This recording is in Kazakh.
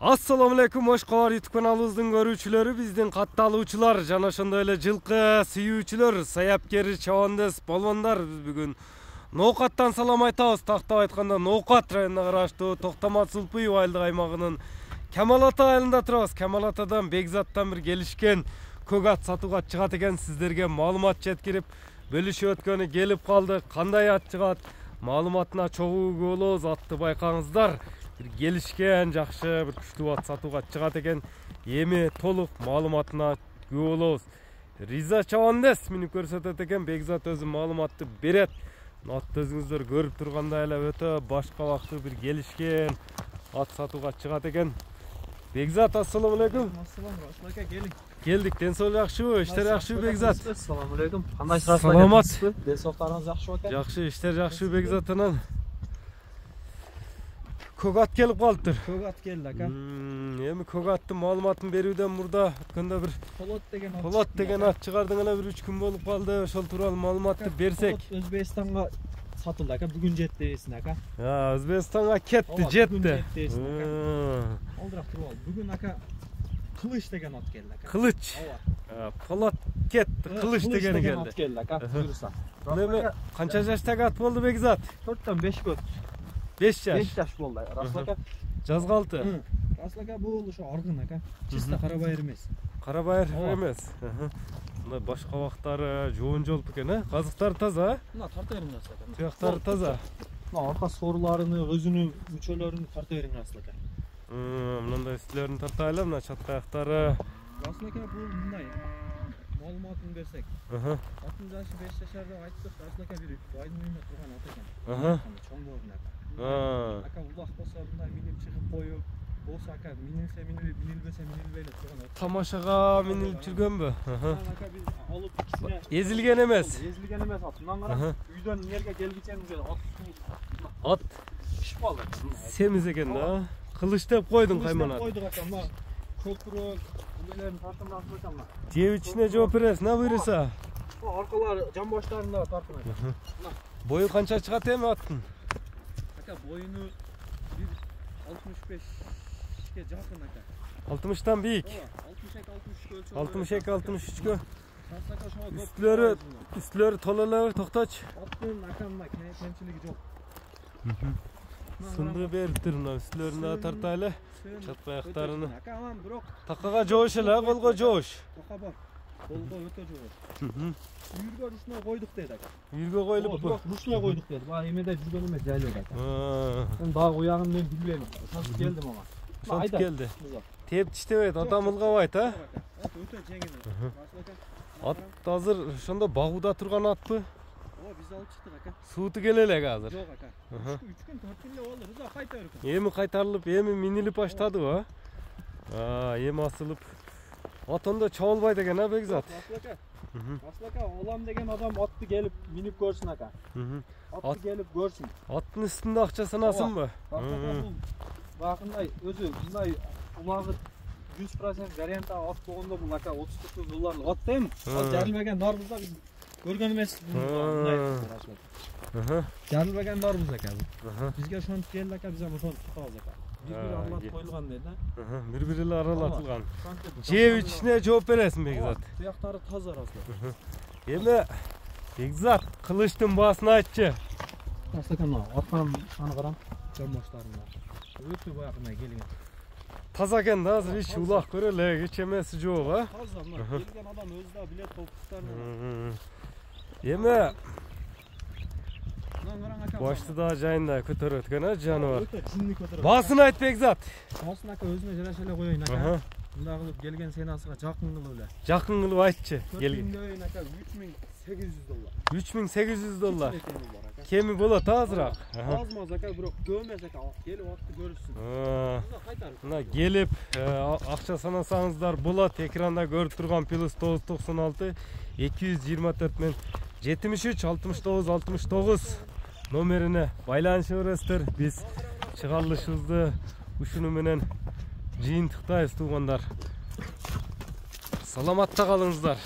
Assalamu alaikum, hoş kavар YouTube kanalımızın görүүчүлөрү, биздин катталуучулар жана ошондой эле жылкы сүйүүчүлөр, саяпкер, чабандес, балбандар. Биз бүгүн Ноокаттан салам айтабыз. Тактап айтканда Ноокат районуна караштуу Токтомат Сулпуев айылдык аймагынын Камал Ата айылында турабыз. Камал Атадан Бекзаттан бир келишкен көк ат сатууга чыгат экен. Сиздерге маалымат жеткирип бөлүшүп өткөнү келип калды. Кандай ат чыгат? Маалыматына чогуу болобуз. Атты байкаңыздар. Bir gelişken, жақшы, bir күчтүү ат сатууга чыгат экен. Эми толук маалыматына күбө болобуз. Риза чабандес минип көрсөтөт экен. Бекзат өзү маалыматты берет. Атты өзүңүздөр көрүп тургандай эле өтө баш кабактуу бир gelişken ат сатууга чыгат экен. Бекзат, ассаламу алейкум. Ассаламу алейкум, келиң. Келдик, ден соолук жакшыбы? Иштер жакшыбы Бекзат? Ассаламу алейкум. Кандай сырат? Саламат. Ден соолуктарыңыз жакшыбы экен? Жакшы, иштер жакшыбы Бекзат анан? Көк ат келип калыптыр. Көк ат келди ака. Эми көк аттын маалыматын берүүдөн мурда өткөндө бир Полот деген ат чыгардың эле, 1-3 күн болуп калды. Ошол тууралуу маалыматты берсек. Өзбекстанга сатылды ака, бүгүн жетти эсине ака. Өзбекстанга кетти, жетти. Олдурак туруп алды. Бүгүн ака Кылыч деген ат келди ака. Кылыч. Полот кетти, Кылыч деген келди. Ат келди ака, буюрса. Эми канча жаштагы ат болду Бекзат? 4-төн 5 өттү. 5 жаш. 5 жаш болду. Расыл ака. Жазгалты. Расыл ака бул ошо аргын ака. Чиста карабайыр эмес. Карабайыр эмес. Мына баш кабактары жоон жолуп экен, а? Казыктары таза, а? Мына тарта бериң Расыл ака. Туяктары таза. Мына арка сооруларыны, өзүнүн мүчөлөрүн тарта бериң Расыл ака. Мындай үстүлөрүн тартайлы, мына чат аяктары. Расыл ака бул мындай маалыматын берсек. Аттын жашы 5 жашар деп айттык. Расыл ака бир байдын үйүнө турган ат экен. Чоң боорун ака. Ака улак болсо мындай минип чыгып коюп, болсо ака минилсе минилбесе минилбейле турган ат. Тамашага минилип жүргөнбү? Ака биз алып кичине Эзилген эмес. Эзилген эмес ат. Мындан кара үйдөн эмерге келгичен ат пишип калды. Семиз экен да. Кылыч деп койдуң кайманат. Койдук ака, мына көпүрөк эмелерин тартымдан койсам мына. Жеп ичине жооп бересиз, на буйруса. Аркалары жан баштарында тартым ака. Бою канча чыгат эми аттын? Boyunu 1.65'e yakın aka. 60'tan büyük. 62-63'gö. Üstleri tolalı, tohtaç. Attığın akanla kemçiligi yok. Sındığı beriptir mına, üstlerini atartaylı. Çatma ayaklarını. Takaga joğuş ele, kolga joğuş. Taka bak, kolga öte joğuş. Yürgö ruşuna koyduk dedi aka. Yürgö koyulup bu? Ruşuna koyduk dedi. Bana emede yürgönüme caylık aka. Ben daha uyağını ben bilmeyim. Satıp geldim ama. Satıp geldi. Tep tiştebeyt, adam ılgabayt ha? Öte cengin. At hazır, şunda bağuda turgan at mı? Biz alıp çıktık aka. Suutu gelelek hazır. Yok aka. 3 gün 4 günde oldu. Rıza kaytarık. Emi kaytarılıp, emi minilip başladı ha? Emi asılıp. At onda çoğulbaydı eken ha Bekzat? Asıl aka, olam degen adam attı gelip minip görsün aka. Attı gelip görsün. Attın üstünde akçası nasıl mı? Bakınday, özü bunday ulağı 100% variant at boğunda bu aka 30-40 dolarlık at değil mi? At jarılmagan darbızda biz görgön emes. Jarılmagan darbız aka. Bizge şonu geldi aka, bize bunu tutabız aka. Bir aralap koyulgan dedi. Bir aralatılgan. Jep içine жооп бересиң Бекзат. Туяктары таза расыл. Эми Бекзат, кылычтын баасын айтчы. Аслакан аткан аны карам, жан баштарында. Өтө баягындай келген. Таза экен да, азыр ич улак көрө эле, эч эмеси жок, а? Таза, мына келген адам өзү да билет толуктарына. Эми башты да жайында көтөрөт экен, а, жаныбар. Баасын айт Бекзат. Баасын ака өзүнө жараша эле коеюн ака. Мындай кылып келген сенасыга жакын кылып эле. Жакын кылып айтчы. Келген коеюн ака 3800 доллар. 3800 доллар. Кеми болот азыраак. Азмаз ака, бирок көмөс ака. Келип атты көрүшсүн. Мына келип акча санасаңыздар болот. Экранда көрүп турган +996 224 мен 73 69 69 номерине байланыша бересиздер. Биз чыгарылышыбызды ушуну менен жыйынтыктайбыз туугандар. Саламатта калыңыздар.